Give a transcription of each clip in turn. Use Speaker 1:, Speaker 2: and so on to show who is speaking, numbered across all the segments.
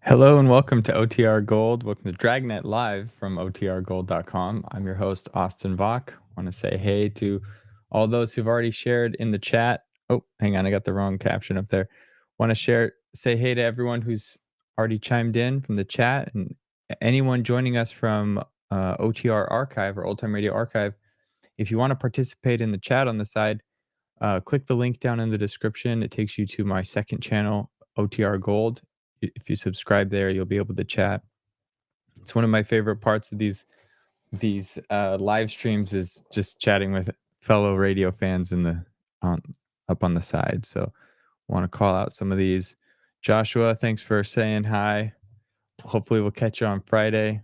Speaker 1: Hello and welcome to OTR Gold. Welcome to Dragnet live from OTRGold.com. I'm your host, Austin Vach. Want to say hey to all those who've already shared in the chat. Oh, hang on, I got the wrong caption up there. Want to say hey to everyone who's already chimed in from the chat and anyone joining us from OTR Archive or Old Time Radio Archive. If you want to participate in the chat on the side, click the link down in the description. It takes you to my second channel, OTR Gold. If you subscribe there, you'll be able to chat. It's one of my favorite parts of these live streams is just chatting with fellow radio fans up on the side. So want to call out some of these. Joshua, thanks for saying hi. Hopefully we'll catch you on Friday.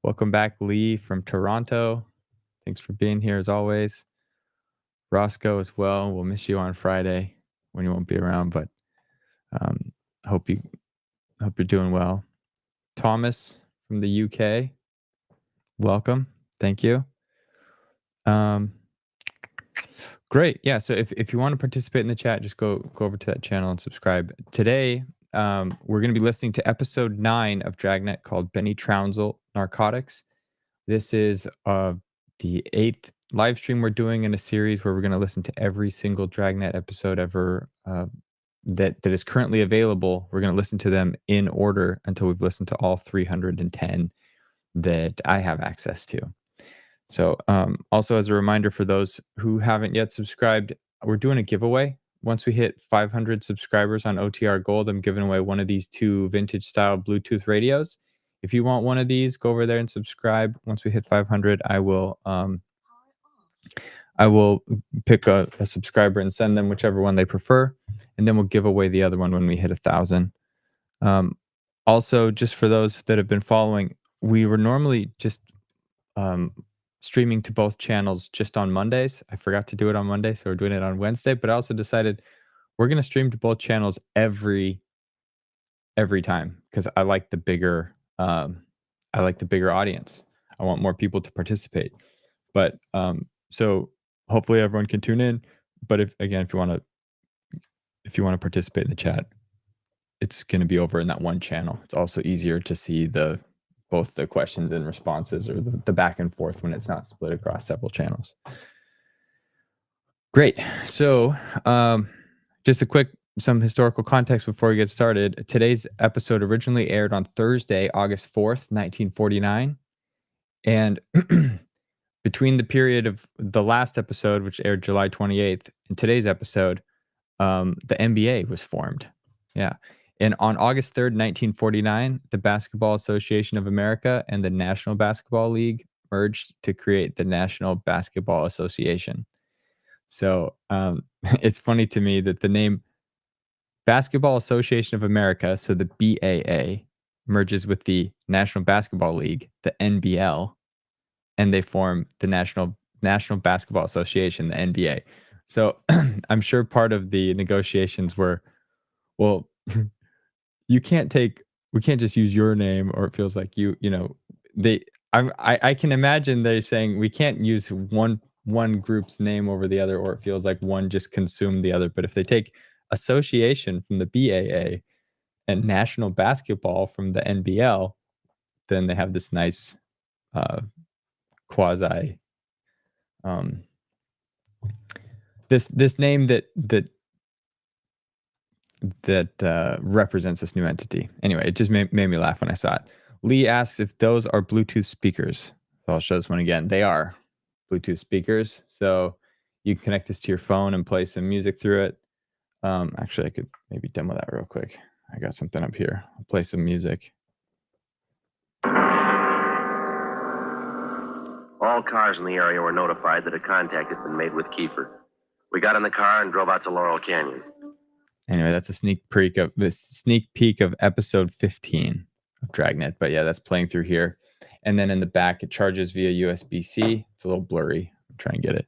Speaker 1: Welcome back, Lee from Toronto. Thanks for being here as always. Roscoe as well. We'll miss you on Friday when you won't be around, but hope you're doing well. Thomas from the UK, welcome. Thank you. Great. Yeah. So if you want to participate in the chat, just go over to that channel and subscribe. Today, we're going to be listening to episode 9 of Dragnet called Benny Trounsel, Narcotics. This is the 8th live stream we're doing in a series where we're going to listen to every single Dragnet episode ever that is currently available. We're going to listen to them in order until we've listened to all 310 that I have access to. So also as a reminder for those who haven't yet subscribed, we're doing a giveaway. Once we hit 500 subscribers on OTR Gold, I'm giving away one of these 2 vintage style Bluetooth radios. If you want one of these, go over there and subscribe. Once we hit 500, I will pick a subscriber and send them whichever one they prefer, and then we'll give away the other one when we hit 1,000. Also, just for those that have been following, we were normally just streaming to both channels just on Mondays. I forgot to do it on Monday, so we're doing it on Wednesday. But I also decided we're going to stream to both channels every time because I like the bigger audience. I want more people to participate. But so hopefully everyone can tune in. But if you want to participate in the chat, it's going to be over in that one channel. It's also easier to see both the questions and responses or the back and forth when it's not split across several channels. Great. So just some historical context before we get started. Today's episode originally aired on Thursday, August 4th, 1949. And between the period of the last episode, which aired July 28th, and today's episode, the NBA was formed. Yeah. And on August 3rd, 1949, the Basketball Association of America and the National Basketball League merged to create the National Basketball Association. So it's funny to me that the name Basketball Association of America, so the BAA, merges with the National Basketball League, the NBL, and they form the National Basketball Association, the NBA. So I'm sure part of the negotiations were, well, we can't just use your name, or it feels like I can imagine they're saying we can't use one group's name over the other, or it feels like one just consumed the other. But if they take association from the BAA and national basketball from the NBL, then they have this nice quasi this name that represents this new entity. Anyway, it just made me laugh when I saw it. Lee asks if those are Bluetooth speakers. So I'll show this one again. They are Bluetooth speakers. So you can connect this to your phone and play some music through it. Actually, I could maybe demo that real quick. I got something up here. I'll play some music.
Speaker 2: All cars in the area were notified that a contact had been made with Kiefer. We got in the car and drove out to Laurel Canyon.
Speaker 1: Anyway, that's a sneak peek of episode 15 of Dragnet. But yeah, that's playing through here. And then in the back, it charges via USB-C. It's a little blurry. I'm trying to get it.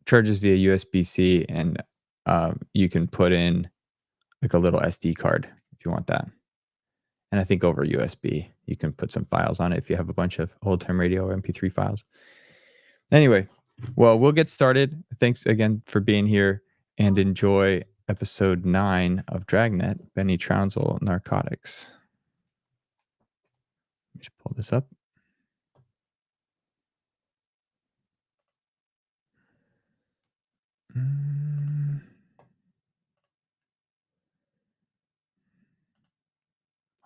Speaker 1: Charges via USB-C, and you can put in like a little SD card if you want that. And I think over USB, you can put some files on it if you have a bunch of old time radio or MP3 files. Anyway, well, we'll get started. Thanks again for being here, and enjoy episode 9 of Dragnet, Benny Trounsel, Narcotics. Let me just pull this up.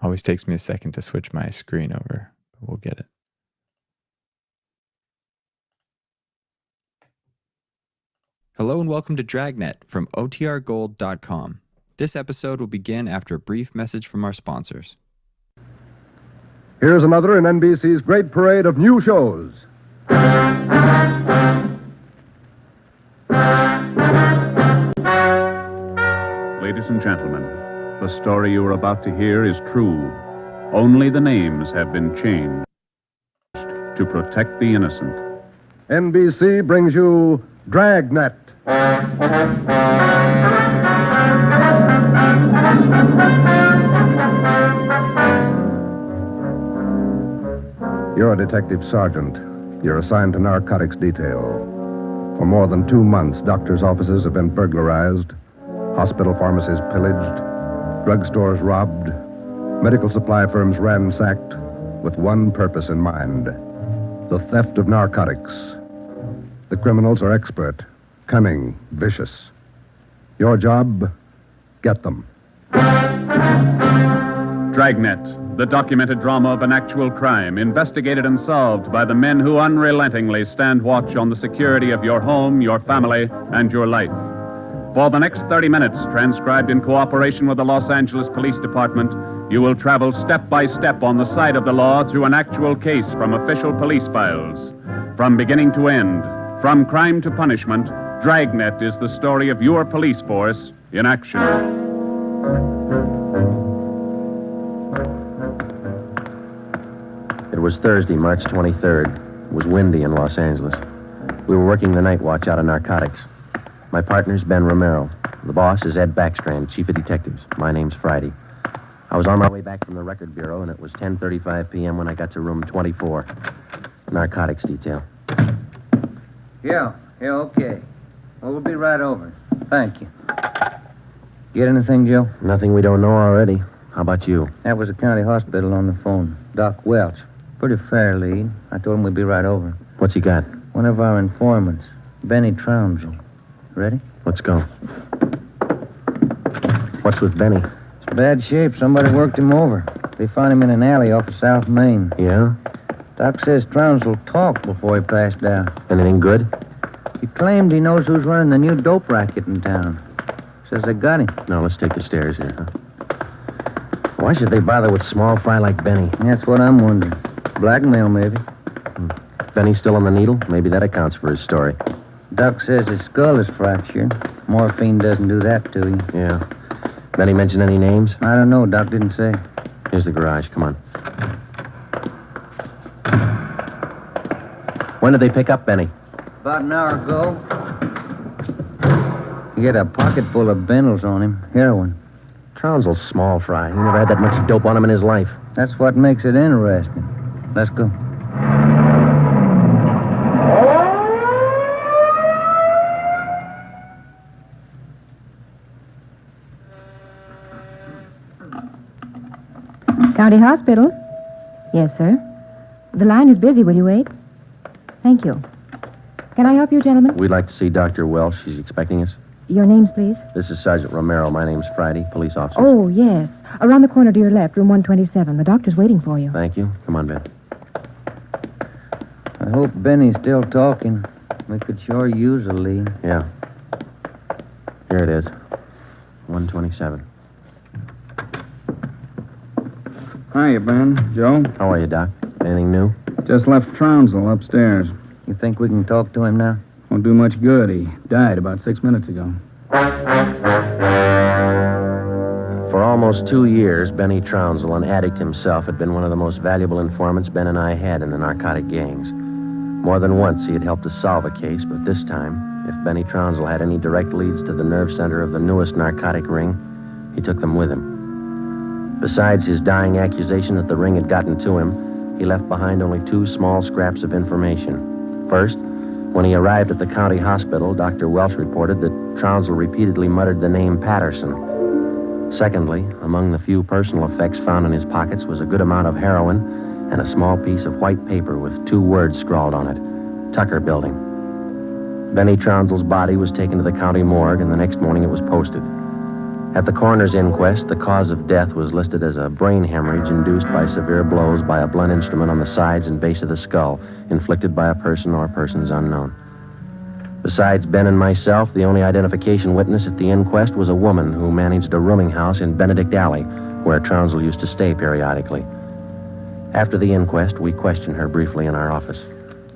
Speaker 1: Always takes me a second to switch my screen over, but we'll get it. Hello and welcome to Dragnet from OTRGold.com. This episode will begin after a brief message from our sponsors.
Speaker 3: Here's another in NBC's great parade of new shows.
Speaker 4: Ladies and gentlemen, the story you are about to hear is true. Only the names have been changed to protect the innocent.
Speaker 3: NBC brings you Dragnet. You're a detective sergeant. You're assigned to narcotics detail. For more than 2 months, doctors' offices have been burglarized, hospital pharmacies pillaged, drugstores robbed, medical supply firms ransacked, with one purpose in mind: the theft of narcotics. The criminals are expert, cunning, vicious. Your job, get them.
Speaker 4: Dragnet, the documented drama of an actual crime, investigated and solved by the men who unrelentingly stand watch on the security of your home, your family, and your life. For the next 30 minutes, transcribed in cooperation with the Los Angeles Police Department, you will travel step by step on the side of the law through an actual case from official police files. From beginning to end, from crime to punishment, Dragnet is the story of your police force in action.
Speaker 2: It was Thursday, March 23rd. It was windy in Los Angeles. We were working the night watch out of Narcotics. My partner's Ben Romero. The boss is Ed Backstrand, chief of detectives. My name's Friday. I was on my way back from the record bureau, and it was 10:35 p.m. when I got to room 24. Narcotics detail.
Speaker 5: Yeah, okay. Well, we'll be right over. Thank you. Get anything, Joe?
Speaker 2: Nothing we don't know already. How about you?
Speaker 5: That was the county hospital on the phone. Doc Welch. Pretty fair lead. I told him we'd be right over.
Speaker 2: What's he got?
Speaker 5: One of our informants, Benny Trounsel. Ready?
Speaker 2: Let's go. What's with Benny?
Speaker 5: It's bad shape. Somebody worked him over. They found him in an alley off of South Main.
Speaker 2: Yeah?
Speaker 5: Doc says Trounsel talked before he passed out.
Speaker 2: Anything good?
Speaker 5: He claimed he knows who's running the new dope racket in town. Says they got him.
Speaker 2: Now, let's take the stairs here, huh? Why should they bother with small fry like Benny?
Speaker 5: That's what I'm wondering. Blackmail, maybe.
Speaker 2: Benny's still on the needle? Maybe that accounts for his story.
Speaker 5: Doc says his skull is fractured. Morphine doesn't do that to you.
Speaker 2: Yeah. Benny mention any names?
Speaker 5: I don't know. Doc didn't say.
Speaker 2: Here's the garage. Come on. When did they pick up Benny?
Speaker 5: About an hour ago. He had a pocket full of bundles on him. Heroin.
Speaker 2: Trounsel's small fry. He never had that much dope on him in his life.
Speaker 5: That's what makes it interesting. Let's go.
Speaker 6: County Hospital? Yes, sir. The line is busy. Will you wait? Thank you. Can I help you, gentlemen?
Speaker 2: We'd like to see Dr. Welsh. She's expecting us.
Speaker 6: Your names, please.
Speaker 2: This is Sergeant Romero. My name's Friday, police officer.
Speaker 6: Oh, yes. Around the corner to your left, room 127. The doctor's waiting for you.
Speaker 2: Thank you. Come on, Ben.
Speaker 5: I hope Benny's still talking. We could sure use a lead.
Speaker 2: Yeah. Here it is. 127.
Speaker 7: Hiya, Ben. Joe?
Speaker 2: How are you, Doc? Anything new?
Speaker 7: Just left Trounsel upstairs.
Speaker 5: You think we can talk to him now?
Speaker 7: Won't do much good. He died about 6 minutes ago.
Speaker 2: For almost 2 years, Benny Trounsel, an addict himself, had been one of the most valuable informants Ben and I had in the narcotic gangs. More than once, he had helped us solve a case, but this time, if Benny Trounsel had any direct leads to the nerve center of the newest narcotic ring, he took them with him. Besides his dying accusation that the ring had gotten to him, he left behind only 2 small scraps of information. First, When he arrived at the county hospital, Dr. Welch reported that Trounsel repeatedly muttered the name Patterson. Secondly, among the few personal effects found in his pockets was a good amount of heroin and a small piece of white paper with 2 words scrawled on it, Tucker Building. Benny Trounsel's body was taken to the county morgue, and the next morning it was posted. At the coroner's inquest, the cause of death was listed as a brain hemorrhage induced by severe blows by a blunt instrument on the sides and base of the skull, inflicted by a person or persons unknown. Besides Ben and myself, the only identification witness at the inquest was a woman who managed a rooming house in Benedict Alley, where Trounsel used to stay periodically. After the inquest, we questioned her briefly in our office.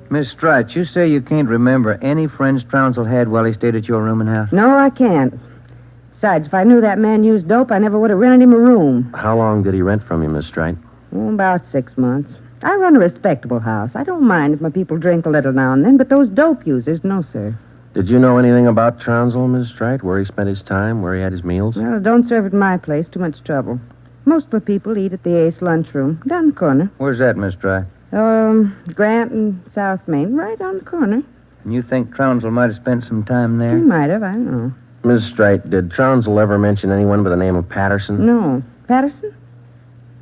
Speaker 5: Miss Strite, you say you can't remember any friends Trounsel had while he stayed at your rooming house?
Speaker 6: No, I can't. Besides, if I knew that man used dope, I never would have rented him a room.
Speaker 2: How long did he rent from you, Miss Strite?
Speaker 6: About 6 months. I run a respectable house. I don't mind if my people drink a little now and then, but those dope users, no, sir.
Speaker 2: Did you know anything about Trounsel, Miss Strite? Where he spent his time, where he had his meals?
Speaker 6: Well, don't serve at my place. Too much trouble. Most of the people eat at the Ace lunchroom, down the corner.
Speaker 5: Where's that, Miss Strite?
Speaker 6: Grant and South Main, right on the corner.
Speaker 5: And you think Trounsel might have spent some time there?
Speaker 6: He might have, I don't know.
Speaker 2: Miss Strite, did Trounsel ever mention anyone by the name of Patterson?
Speaker 6: No. Patterson?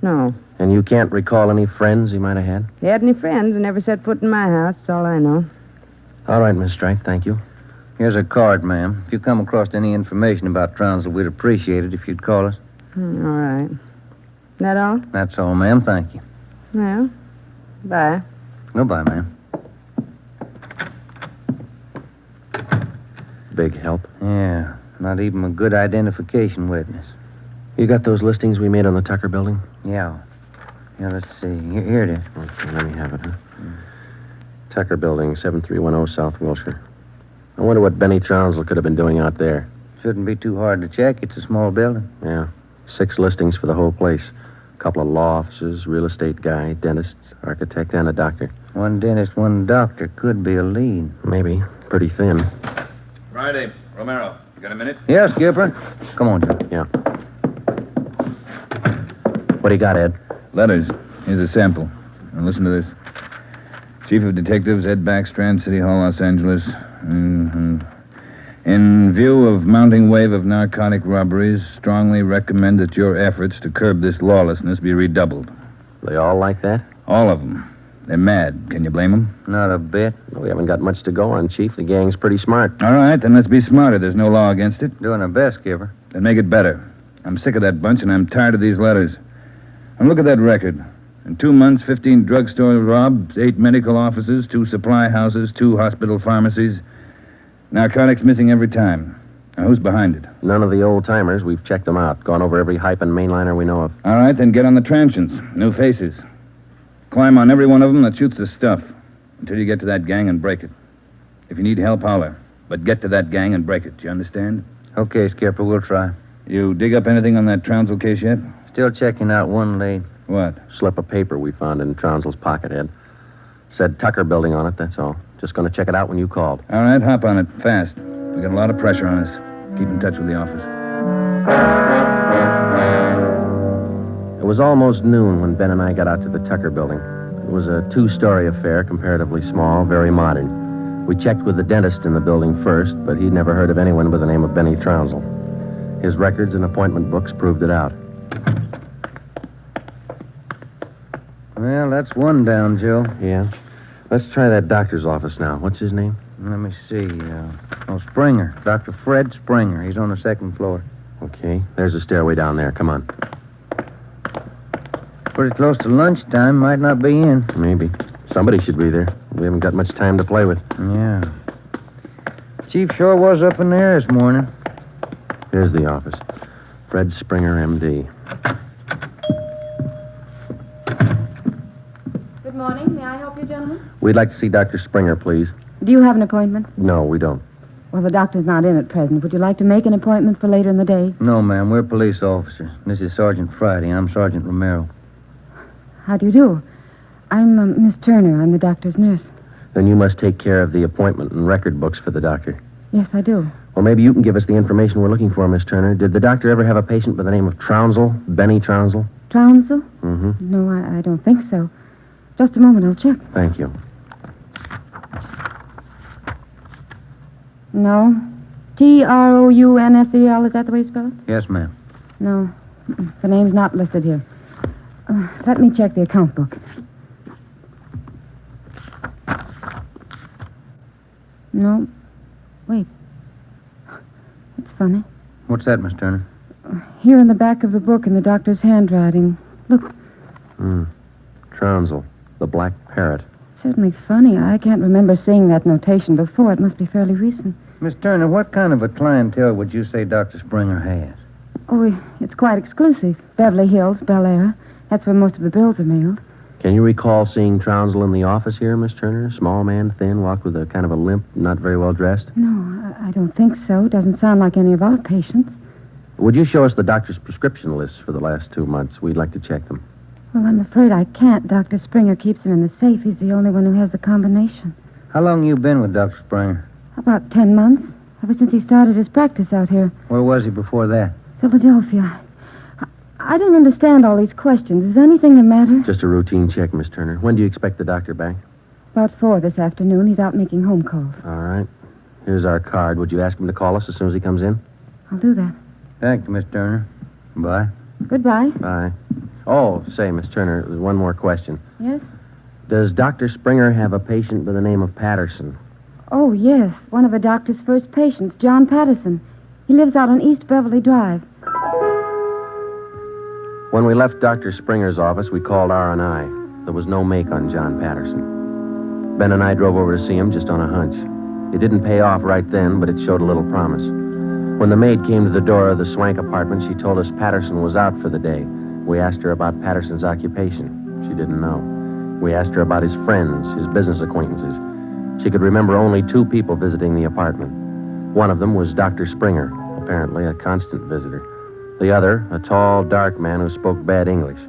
Speaker 6: No.
Speaker 2: And you can't recall any friends he might have had?
Speaker 6: He had any friends and never set foot in my house. That's all I know.
Speaker 2: All right, Miss Strite, thank you.
Speaker 5: Here's a card, ma'am. If you come across any information about Trounsel, we'd appreciate it if you'd call us.
Speaker 6: All right. That all?
Speaker 5: That's all, ma'am. Thank you.
Speaker 6: Well, bye.
Speaker 5: Goodbye, ma'am.
Speaker 2: Big help.
Speaker 5: Yeah, not even a good identification witness.
Speaker 2: You got those listings we made on the Tucker Building?
Speaker 5: Yeah. Yeah, let's see. Here it is.
Speaker 2: Okay, let me have it, huh? Tucker Building, 7310 South Wilshire. I wonder what Benny Trounsel could have been doing out there.
Speaker 5: Shouldn't be too hard to check. It's a small building.
Speaker 2: Yeah. 6 listings for the whole place. A couple of law offices, real estate guy, dentists, architect, and a doctor.
Speaker 5: One dentist, one doctor could be a lead.
Speaker 2: Maybe. Pretty thin.
Speaker 8: Friday, Romero. You got a minute?
Speaker 5: Yes, Skipper. Come on, Joe.
Speaker 2: Yeah. What do you got, Ed?
Speaker 7: Letters. Here's a sample. Now listen to this. Chief of Detectives, Ed Backstrand, City Hall, Los Angeles. In view of mounting wave of narcotic robberies, strongly recommend that your efforts to curb this lawlessness be redoubled.
Speaker 2: They all like that?
Speaker 7: All of them. They're mad. Can you blame them?
Speaker 5: Not a bit.
Speaker 2: We haven't got much to go on, Chief. The gang's pretty smart.
Speaker 7: All right, then let's be smarter. There's no law against it.
Speaker 5: Doing our best, Skipper.
Speaker 7: Then make it better. I'm sick of that bunch, and I'm tired of these letters. And look at that record. In 2 months, 15 drugstore robs, 8 medical offices, 2 supply houses, 2 hospital pharmacies. Narcotics missing every time. Now, who's behind it?
Speaker 2: None of the old-timers. We've checked them out. Gone over every hype and mainliner we know of.
Speaker 7: All right, then get on the transients. New faces. Climb on every one of them that shoots the stuff until you get to that gang and break it. If you need help, holler. But get to that gang and break it. You understand?
Speaker 5: Okay, Skipper, we'll try.
Speaker 7: You dig up anything on that Trounsel case yet?
Speaker 5: Still checking out one lead.
Speaker 7: What?
Speaker 2: Slip of paper we found in Trounsel's pocket, Ed. Said Tucker Building on it, that's all. Just going to check it out when you called.
Speaker 7: All right, hop on it. Fast. We got a lot of pressure on us. Keep in touch with the office.
Speaker 2: It was almost noon when Ben and I got out to the Tucker Building. It was a 2-story affair, comparatively small, very modern. We checked with the dentist in the building first, but he'd never heard of anyone by the name of Benny Trounsel. His records and appointment books proved it out.
Speaker 5: Well, that's one down, Joe.
Speaker 2: Yeah? Let's try that doctor's office now. What's his name?
Speaker 5: Let me see. Springer. Dr. Fred Springer. He's on the 2nd floor.
Speaker 2: Okay. There's a stairway down there. Come on.
Speaker 5: Pretty close to lunchtime. Might not be in.
Speaker 2: Maybe. Somebody should be there. We haven't got much time to play with.
Speaker 5: Yeah. Chief sure was up in there this morning.
Speaker 2: Here's the office. Fred Springer, M.D.
Speaker 6: Good morning. May I help you, gentlemen?
Speaker 2: We'd like to see Dr. Springer, please.
Speaker 6: Do you have an appointment?
Speaker 2: No, we don't.
Speaker 6: Well, the doctor's not in at present. Would you like to make an appointment for later in the day?
Speaker 5: No, ma'am. We're police officers. This is Sergeant Friday. I'm Sergeant Romero.
Speaker 6: How do you do? I'm Miss Turner. I'm the doctor's nurse.
Speaker 2: Then you must take care of the appointment and record books for the doctor.
Speaker 6: Yes, I do.
Speaker 2: Well, maybe you can give us the information we're looking for, Miss Turner. Did the doctor ever have a patient by the name of Trounsel? Benny Trounsel?
Speaker 6: Trounsel?
Speaker 2: Mm-hmm.
Speaker 6: No, I don't think so. Just a moment. I'll check.
Speaker 2: Thank you.
Speaker 6: No. Trounsel, is that the way you spell it?
Speaker 5: Yes, ma'am.
Speaker 6: No. The name's not listed here. Let me check the account book. No. Wait. It's funny.
Speaker 5: What's that, Miss Turner?
Speaker 6: Here in the back of the book in the doctor's handwriting. Look,
Speaker 2: Trounsel, the black parrot.
Speaker 6: certainly funny. I can't remember seeing that notation before. It must be fairly recent.
Speaker 5: Miss Turner, what kind of a clientele would you say Dr. Springer has?
Speaker 6: Oh, it's quite exclusive. Beverly Hills, Bel Air. That's where most of the bills are mailed.
Speaker 2: Can you recall seeing Trounsel in the office here, Miss Turner? Small man, thin, walked with a kind of a limp, not very well dressed.
Speaker 6: No, I don't think so. Doesn't sound like any of our patients.
Speaker 2: Would you show us the doctor's prescription lists for the last 2 months? We'd like to check them.
Speaker 6: Well, I'm afraid I can't. Dr. Springer keeps them in the safe. He's the only one who has the combination.
Speaker 5: How long you been with Dr. Springer?
Speaker 6: About 10 months. Ever since he started his practice out here.
Speaker 5: Where was he before that?
Speaker 6: Philadelphia. I don't understand all these questions. Is anything the matter?
Speaker 2: Just a routine check, Miss Turner. When do you expect the doctor back?
Speaker 6: About 4 this afternoon. He's out making home calls.
Speaker 2: All right. Here's our card. Would you ask him to call us as soon as he comes in?
Speaker 6: I'll do that.
Speaker 5: Thank you, Miss Turner. Bye.
Speaker 6: Goodbye.
Speaker 2: Bye. Oh, say, Miss Turner, there's one more question.
Speaker 6: Yes?
Speaker 2: Does Dr. Springer have a patient by the name of Patterson?
Speaker 6: Oh, yes. One of the doctor's first patients, John Patterson. He lives out on East Beverly Drive.
Speaker 2: When we left Dr. Springer's office, we called R&I. There was no make on John Patterson. Ben and I drove over to see him just on a hunch. It didn't pay off right then, but it showed a little promise. When the maid came to the door of the Swank apartment, she told us Patterson was out for the day. We asked her about Patterson's occupation. She didn't know. We asked her about his friends, his business acquaintances. She could remember only 2 people visiting the apartment. One of them was Dr. Springer, apparently a constant visitor. The other, a tall, dark man who spoke bad English.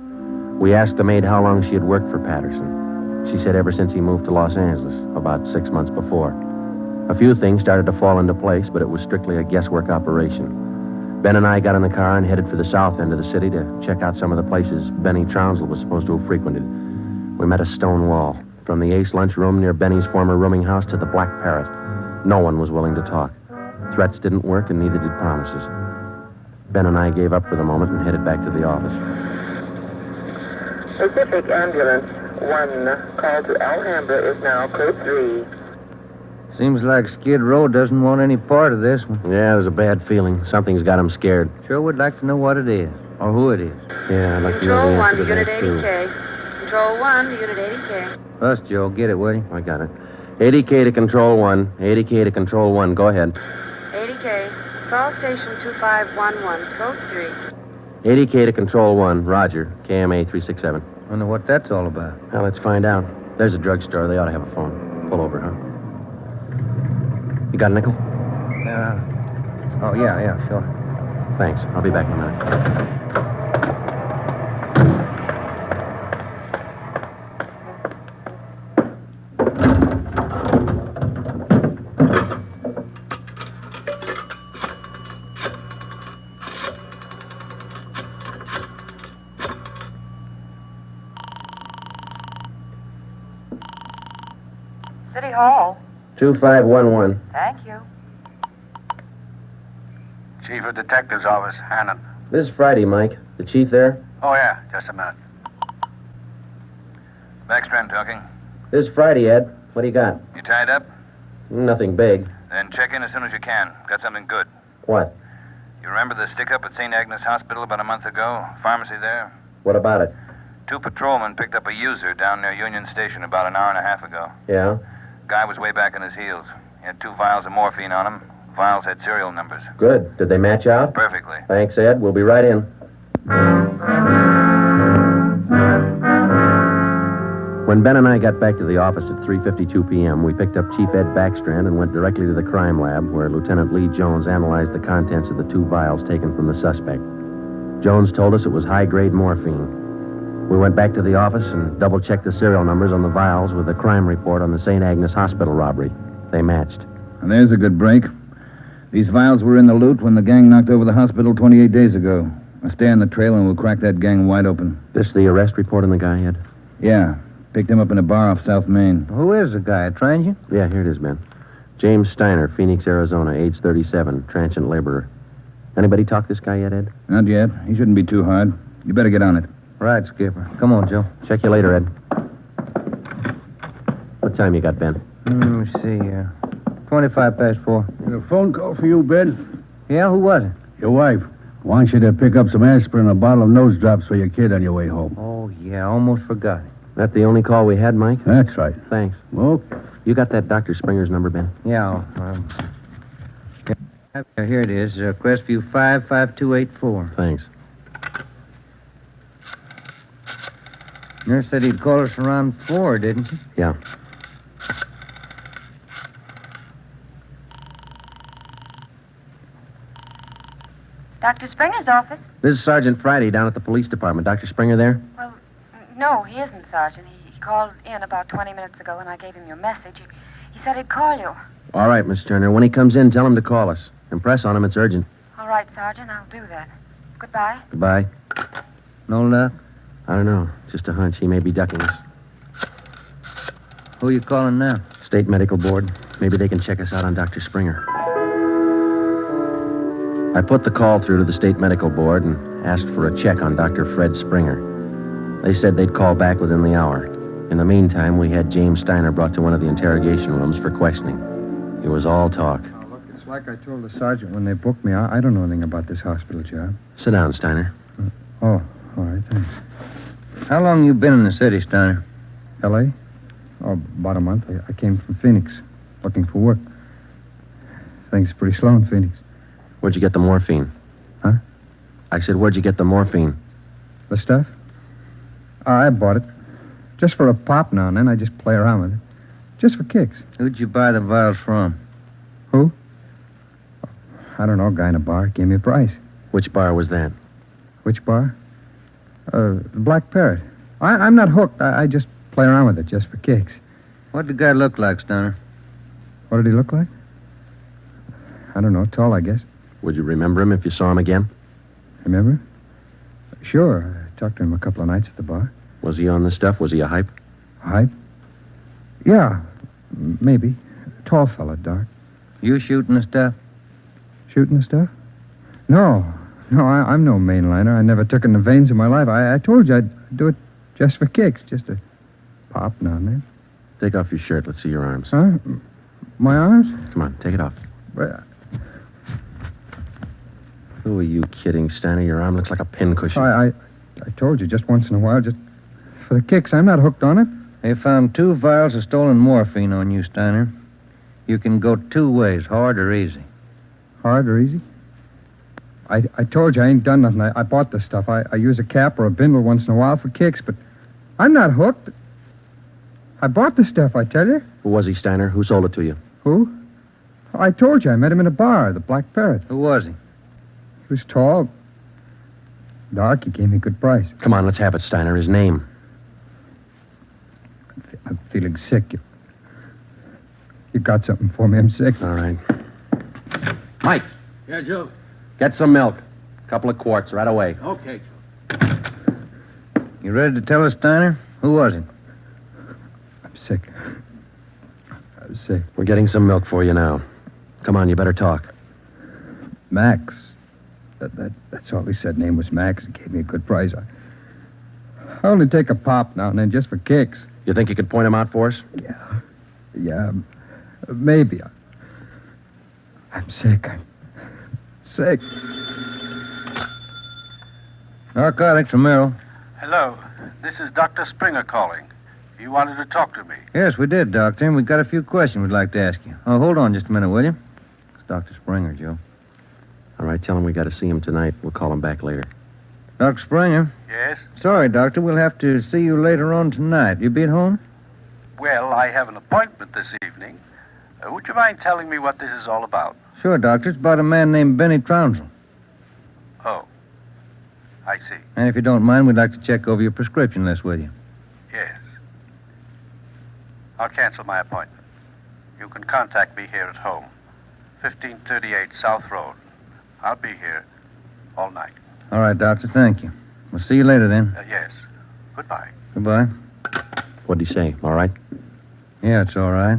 Speaker 2: We asked the maid how long she had worked for Patterson. She said ever since he moved to Los Angeles, about 6 months before. A few things started to fall into place, but it was strictly a guesswork operation. Ben and I got in the car and headed for the south end of the city to check out some of the places Benny Trounsel was supposed to have frequented. We met a stone wall. From the Ace lunchroom near Benny's former rooming house to the Black Parrot. No one was willing to talk. Threats didn't work, and neither did promises. Ben and I gave up for the moment and headed back to the office.
Speaker 9: Pacific Ambulance 1, call to Alhambra is now code 3.
Speaker 5: Seems like Skid Row doesn't want any part of this one.
Speaker 2: Yeah, there's a bad feeling. Something's got him scared.
Speaker 5: Sure would like to know what it is, or who it is.
Speaker 2: Yeah, I'd like to know
Speaker 10: Control
Speaker 2: the
Speaker 10: 1
Speaker 2: answer
Speaker 10: to
Speaker 2: to
Speaker 10: Unit
Speaker 2: that, too.
Speaker 10: 80K. Control 1 to Unit 80K.
Speaker 5: Us, Joe, get it, will you?
Speaker 2: I got it. 80K to Control 1. 80K to Control 1. Go ahead.
Speaker 10: 80K. Call station 2511, code 3.
Speaker 2: 80K to Control 1. Roger. KMA 367.
Speaker 5: Wonder what that's all about.
Speaker 2: Well, let's find out. There's a drugstore. They ought to have a phone. Pull over, huh? You got a nickel?
Speaker 5: Yeah, sure.
Speaker 2: Thanks. I'll be back in a minute.
Speaker 10: City Hall.
Speaker 2: 2511.
Speaker 10: Thank you.
Speaker 11: Chief of Detective's Office, Hannon.
Speaker 2: This is Friday, Mike. The chief there?
Speaker 11: Oh, yeah, just a minute. Backstrand talking.
Speaker 2: This is Friday, Ed. What do you got?
Speaker 11: You tied up?
Speaker 2: Nothing big.
Speaker 11: Then check in as soon as you can. Got something good.
Speaker 2: What?
Speaker 11: You remember the stick-up at St. Agnes Hospital about a month ago? Pharmacy there?
Speaker 2: What about it?
Speaker 11: 2 patrolmen picked up a user down near Union Station about an hour and a half ago.
Speaker 2: Yeah?
Speaker 11: Guy was way back on his heels. He had 2 vials of morphine on him. Vials had serial numbers.
Speaker 2: Good. Did they match out?
Speaker 11: Perfectly.
Speaker 2: Thanks, Ed. We'll be right in. When Ben and I got back to the office at 3:52 p.m., we picked up Chief Ed Backstrand and went directly to the crime lab, where Lieutenant Lee Jones analyzed the contents of the 2 vials taken from the suspect. Jones told us it was high-grade morphine. We went back to the office and double-checked the serial numbers on the vials with the crime report on the St. Agnes Hospital robbery. They matched.
Speaker 7: And there's a good break. These vials were in the loot when the gang knocked over the hospital 28 days ago. Now stay on the trail and we'll crack that gang wide open.
Speaker 2: This the arrest report on the guy, Ed?
Speaker 7: Yeah. Picked him up in a bar off South Main.
Speaker 5: Who is the guy? A stranger?
Speaker 2: Yeah, here it is, Ben. James Steiner, Phoenix, Arizona, age 37, transient laborer. Anybody talk this guy yet, Ed?
Speaker 7: Not yet. He shouldn't be too hard. You better get on it.
Speaker 5: Right, Skipper. Come on, Joe.
Speaker 2: Check you later, Ed. What time you got, Ben?
Speaker 5: Let me see here. 25 past 4.
Speaker 12: A phone call for you, Ben.
Speaker 5: Yeah, who was it?
Speaker 12: Your wife wants you to pick up some aspirin and a bottle of nose drops for your kid on your way home.
Speaker 5: Oh, yeah, almost forgot it.
Speaker 2: That the only call we had, Mike?
Speaker 12: That's right.
Speaker 2: Thanks.
Speaker 12: Okay.
Speaker 2: You got that Dr. Springer's number, Ben?
Speaker 5: Yeah, here it is. Crestview 55284.
Speaker 2: Thanks.
Speaker 5: Nurse said he'd call us around 4, didn't she?
Speaker 2: Yeah.
Speaker 10: Dr. Springer's office?
Speaker 2: This is Sergeant Friday down at the police department. Dr. Springer there?
Speaker 10: Well, no, he isn't, Sergeant. He called in about 20 minutes ago, and I gave him your message. He said he'd call you.
Speaker 2: All right, Miss Turner. When he comes in, tell him to call us. Impress on him. It's urgent.
Speaker 10: All right, Sergeant, I'll do that. Goodbye.
Speaker 2: Goodbye.
Speaker 5: No luck?
Speaker 2: I don't know. Just a hunch. He may be ducking us.
Speaker 5: Who are you calling now?
Speaker 2: State Medical Board. Maybe they can check us out on Dr. Springer. I put the call through to the State Medical Board and asked for a check on Dr. Fred Springer. They said they'd call back within the hour. In the meantime, we had James Steiner brought to one of the interrogation rooms for questioning. It was all talk.
Speaker 13: Oh, look, it's like I told the sergeant when they booked me. I don't know anything about this hospital job.
Speaker 2: Sit down, Steiner.
Speaker 13: Oh, all right, thanks.
Speaker 5: How long you been in the city, Steiner?
Speaker 13: L.A.? Oh, about a month. I came from Phoenix, looking for work. Things are pretty slow in Phoenix.
Speaker 2: Where'd you get the morphine?
Speaker 13: Huh?
Speaker 2: I said, where'd you get the morphine?
Speaker 13: The stuff? Oh, I bought it. Just for a pop now and then. I just play around with it. Just for kicks.
Speaker 5: Who'd you buy the vials from?
Speaker 13: Who? I don't know. A guy in a bar gave me a price.
Speaker 2: Which bar was that?
Speaker 13: Which bar? The Black Parrot. I'm not hooked. I just play around with it just for kicks.
Speaker 5: What'd the guy look like, Steiner?
Speaker 13: What did he look like? I don't know. Tall, I guess.
Speaker 2: Would you remember him if you saw him again?
Speaker 13: Remember? Sure. I talked to him a couple of nights at the bar.
Speaker 2: Was he on the stuff? Was he a hype?
Speaker 13: Hype? Yeah, maybe. Tall fella, dark.
Speaker 5: You shooting the stuff?
Speaker 13: Shooting the stuff? No, I'm no mainliner. I never took in the veins in my life. I told you I'd do it just for kicks, just a pop now and then.
Speaker 2: Take off your shirt. Let's see your arms.
Speaker 13: Huh? My arms?
Speaker 2: Come on, take it off.
Speaker 13: Well,
Speaker 2: Who are you kidding, Steiner? Your arm looks like a pincushion.
Speaker 13: I told you, just once in a while, just for the kicks. I'm not hooked on it.
Speaker 5: They found 2 vials of stolen morphine on you, Steiner. You can go 2 ways, hard or easy.
Speaker 13: Hard or easy? I told you I ain't done nothing. I bought this stuff. I use a cap or a bindle once in a while for kicks, but I'm not hooked. I bought the stuff, I tell you.
Speaker 2: Who was he, Steiner? Who sold it to you?
Speaker 13: Who? I told you I met him in a bar, the Black Parrot.
Speaker 5: Who was he?
Speaker 13: He was tall, dark. He gave me a good price.
Speaker 2: Come on, let's have it, Steiner. His name.
Speaker 13: I'm feeling sick. You got something for me? I'm sick.
Speaker 2: All right. Mike,
Speaker 12: Yeah, Joe.
Speaker 2: get some milk. A couple of quarts right away.
Speaker 12: Okay, Joe.
Speaker 5: You ready to tell us, Steiner? Who was he?
Speaker 13: I'm sick. I'm sick.
Speaker 2: We're getting some milk for you now. Come on, you better talk.
Speaker 13: Max. That's all he said. Name was Max. He gave me a good price. I only take a pop now and then just for kicks.
Speaker 2: You think you could point him out for us?
Speaker 13: Yeah, maybe. I'm sick. I'm sick.
Speaker 5: Narcotics, Romero.
Speaker 14: Hello. This is Dr. Springer calling. You wanted to talk to me.
Speaker 5: Yes, we did, Doctor, and we've got a few questions we'd like to ask you. Oh, hold on just a minute, will you? It's Dr. Springer, Joe.
Speaker 2: All right, tell him we got to see him tonight. We'll call him back later.
Speaker 5: Dr. Springer?
Speaker 14: Yes?
Speaker 5: Sorry, Doctor. We'll have to see you later on tonight. You be at home?
Speaker 14: Well, I have an appointment this evening. Would you mind telling me what this is all about?
Speaker 5: Sure, Doctor. It's about a man named Benny Trounsel.
Speaker 14: Oh. I see.
Speaker 5: And if you don't mind, we'd like to check over your prescription list with you.
Speaker 14: Yes. I'll cancel my appointment. You can contact me here at home. 1538 South Road. I'll be here all night.
Speaker 5: All right, Doctor. Thank you. We'll see you later, then.
Speaker 14: Yes. Goodbye.
Speaker 5: Goodbye.
Speaker 2: What'd he say? All right?
Speaker 5: Yeah, it's all right.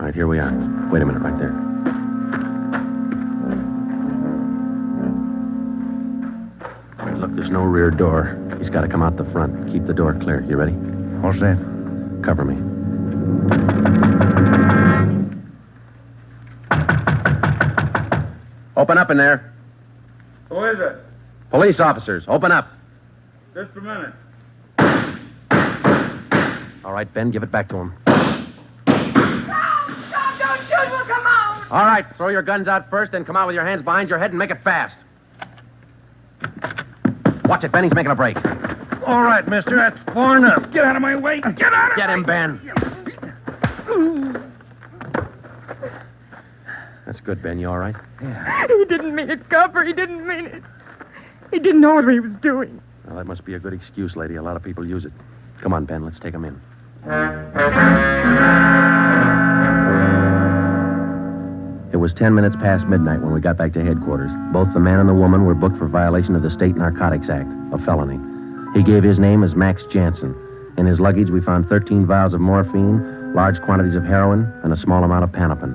Speaker 2: All right, here we are. Wait a minute, right there. All right, look, there's no rear door. He's got to come out the front. Keep the door clear. You ready?
Speaker 5: All set.
Speaker 2: Cover me. Open up in there.
Speaker 15: Who is it?
Speaker 2: Police officers, open up.
Speaker 15: Just a minute.
Speaker 2: All right, Ben, give it back to him.
Speaker 10: Don't shoot. We'll come out.
Speaker 2: All right, throw your guns out first, then come out with your hands behind your head and make it fast. Watch it, Ben. He's making a break.
Speaker 15: All right, mister. That's far enough. Get out of my way. Get out of
Speaker 2: Get him, Ben. That's good, Ben. You all right?
Speaker 6: He didn't mean it, Copper. He didn't mean it. He didn't know what he was doing.
Speaker 2: Well, that must be a good excuse, lady. A lot of people use it. Come on, Ben. Let's take him in. It was 10 minutes past midnight when we got back to headquarters. Both the man and the woman were booked for violation of the State Narcotics Act, a felony. He gave his name as Max Jansen. In his luggage, we found 13 vials of morphine, large quantities of heroin, and a small amount of Panopin.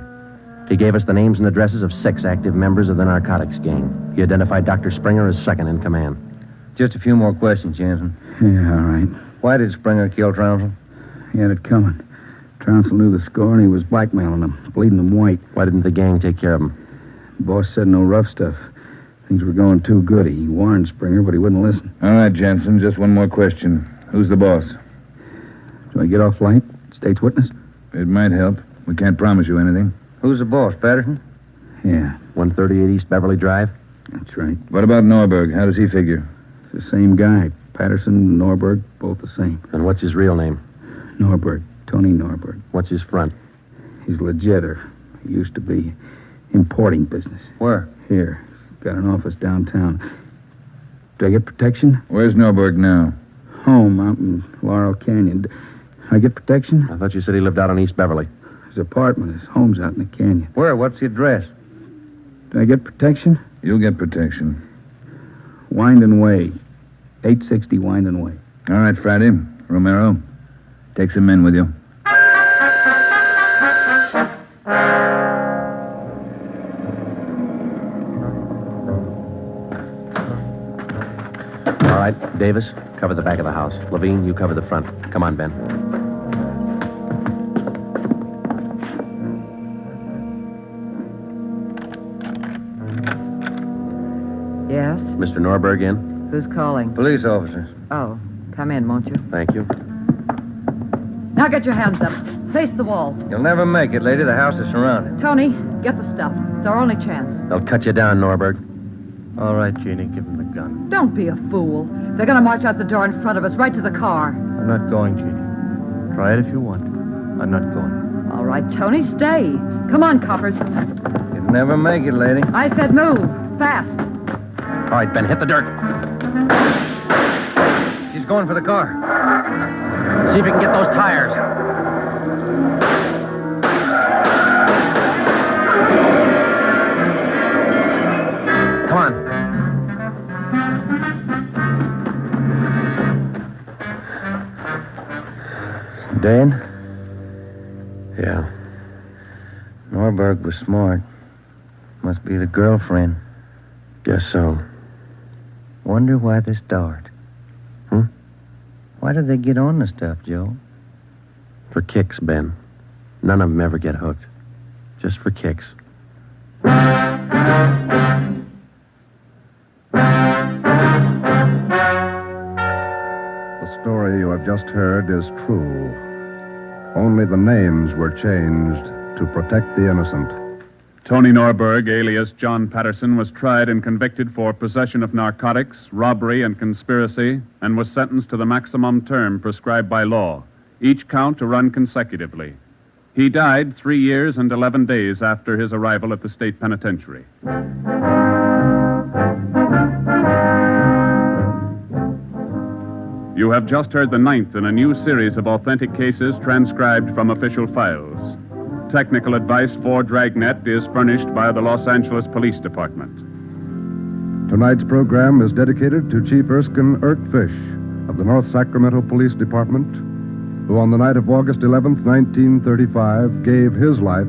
Speaker 2: He gave us the names and addresses of 6 active members of the narcotics gang. He identified Dr. Springer as second in command.
Speaker 5: Just a few more questions, Jansen.
Speaker 12: Yeah, all right.
Speaker 5: Why did Springer kill Trounsel?
Speaker 12: He had it coming. Trounsel knew the score, and he was blackmailing them, bleeding them white.
Speaker 2: Why didn't the gang take care of him?
Speaker 12: The boss said no rough stuff. Things were going too good. He warned Springer, but he wouldn't listen.
Speaker 7: All right, Jansen, just one more question. Who's the boss?
Speaker 12: Do I get off light? State's witness?
Speaker 7: It might help. We can't promise you anything.
Speaker 5: Who's the boss, Patterson?
Speaker 12: Yeah,
Speaker 2: 138 East Beverly Drive?
Speaker 12: that's right.
Speaker 7: What about Norberg? How does he figure?
Speaker 12: It's the same guy. Patterson and Norberg, both the same.
Speaker 2: And what's his real name?
Speaker 12: Norberg. Tony Norberg.
Speaker 2: What's his front?
Speaker 12: He's legit, or he used to be. Importing business.
Speaker 5: Where?
Speaker 12: Here. Got an office downtown. Do I get protection?
Speaker 7: Where's Norberg now?
Speaker 12: Home out in Laurel Canyon. Do I get protection?
Speaker 2: I thought you said he lived out on East Beverly.
Speaker 12: His apartment, his home's out in the canyon.
Speaker 5: Where? What's the address?
Speaker 12: Do I get protection?
Speaker 7: You'll get protection.
Speaker 12: Winding Way. 860 Winding Way.
Speaker 7: All right, Friday. Romero, take some men with you.
Speaker 2: All right, Davis, cover the back of the house. Levine, you cover the front. Come on, Ben.
Speaker 6: Yes?
Speaker 2: Mr. Norberg in?
Speaker 6: Who's calling?
Speaker 5: Police officers.
Speaker 6: Oh, come in, won't you?
Speaker 2: Thank you.
Speaker 6: Now get your hands up. Face the wall.
Speaker 5: You'll never make it, lady. The house is surrounded.
Speaker 6: Tony, get the stuff. It's our only chance.
Speaker 2: They'll cut you down, Norberg.
Speaker 15: All right, Jeannie, give him the gun.
Speaker 6: Don't be a fool. They're going to march out the door in front of us, right to the car.
Speaker 15: I'm not going, Jeannie. Try it if you want. I'm not going.
Speaker 6: All right, Tony, stay. Come on, coppers.
Speaker 5: You'll never make it, lady.
Speaker 6: I said move. Fast.
Speaker 2: All right, Ben, hit the dirt.
Speaker 5: She's going for the car.
Speaker 2: See if you can get those tires. Come on.
Speaker 5: Dead?
Speaker 2: Yeah.
Speaker 5: Norberg was smart. Must be the girlfriend.
Speaker 2: Guess so.
Speaker 5: Wonder why they start. Why did they get on the stuff, Joe?
Speaker 2: For kicks, Ben. None of them ever get hooked. Just for kicks.
Speaker 3: The story you have just heard is true. Only the names were changed to protect the innocent.
Speaker 4: Tony Norberg, alias John Patterson, was tried and convicted for possession of narcotics, robbery, and conspiracy, and was sentenced to the maximum term prescribed by law, each count to run consecutively. He died 3 years and 11 days after his arrival at the state penitentiary. You have just heard the 9th in a new series of authentic cases transcribed from official files. Technical advice for Dragnet is furnished by the Los Angeles Police Department.
Speaker 3: Tonight's program is dedicated to Chief Erskine Fish of the North Sacramento Police Department who on the night of August 11th, 1935, gave his life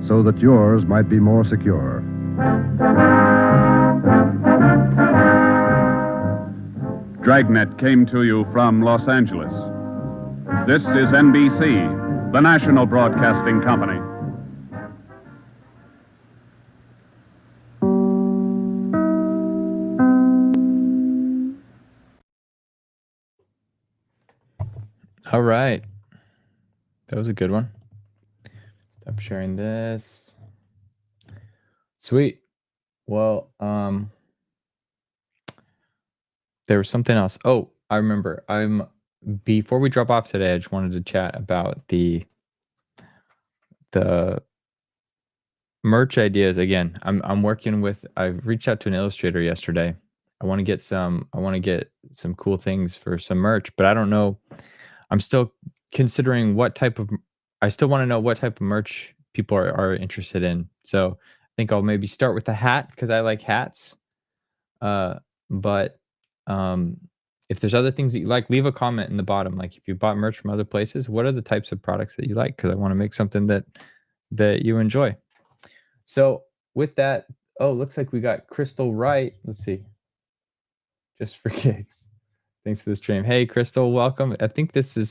Speaker 3: so that yours might be more secure.
Speaker 4: Dragnet came to you from Los Angeles. This is NBC, the national broadcasting company.
Speaker 1: All right. That was a good one. Stop sharing this. Sweet. Well, there was something else. Oh, I remember. Before we drop off today, I just wanted to chat about the merch ideas again. I'm working with. I reached out to an illustrator yesterday. I want to get some cool things for some merch, but I don't know. I'm still considering I still want to know what type of merch people are interested in. So I think I'll maybe start with the hat because I like hats. But if there's other things that you like, leave a comment in the bottom. Like if you bought merch from other places, what are the types of products that you like? Because I want to make something that you enjoy. So with that, looks like we got Crystal Wright. Let's see. Just for kicks. Thanks for the stream. Hey, Crystal, welcome. I think it's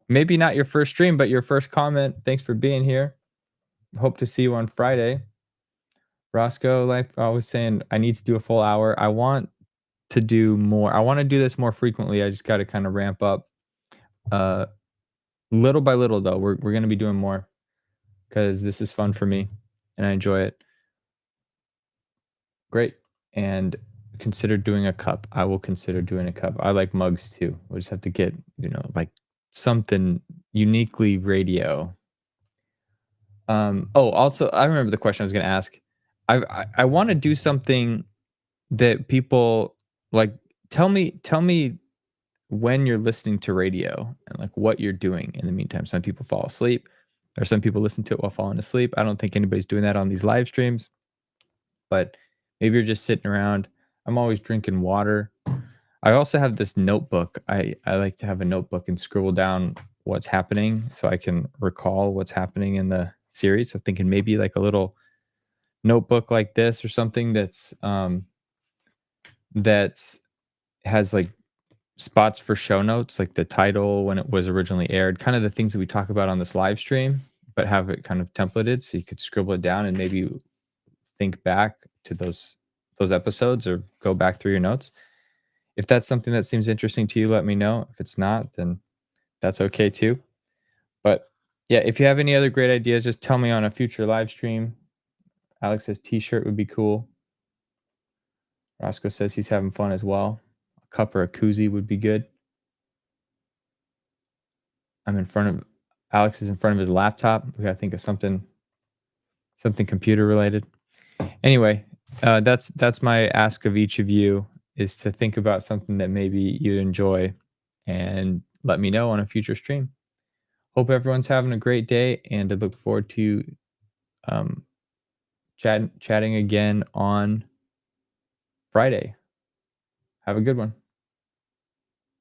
Speaker 1: maybe not your first stream, but your first comment. Thanks for being here. Hope to see you on Friday. Roscoe, like I was saying, I need to do a full hour. I want to do more. I want to do this more frequently. I just got to kind of ramp up. Little by little, though, we're going to be doing more because this is fun for me and I enjoy it. Great. And consider doing a cup. I will consider doing a cup. I like mugs too. We'll just have to get, like something uniquely radio. Also, I remember the question I was going to ask. I want to do something that people like. Tell me when you're listening to radio and like what you're doing in the meantime. Some people fall asleep, or some people listen to it while falling asleep. I don't think anybody's doing that on these live streams, but maybe you're just sitting around. I'm always drinking water. I also have this notebook. I like to have a notebook and scribble down what's happening so I can recall what's happening in the series. So thinking maybe like a little notebook like this or something that's has like spots for show notes, like the title, when it was originally aired, kind of the things that we talk about on this live stream, but have it kind of templated so you could scribble it down and maybe think back to those episodes or go back through your notes. If that's something that seems interesting to you, let me know. If it's not, then that's okay too. But yeah, if you have any other great ideas, just tell me on a future live stream. Alex says t-shirt would be cool. Roscoe says he's having fun as well. A cup or a koozie would be good. Alex is in front of his laptop. We gotta think of something computer related. Anyway, that's my ask of each of you, is to think about something that maybe you enjoy and let me know on a future stream. Hope everyone's having a great day, and I look forward to chatting again on Friday. Have a good one.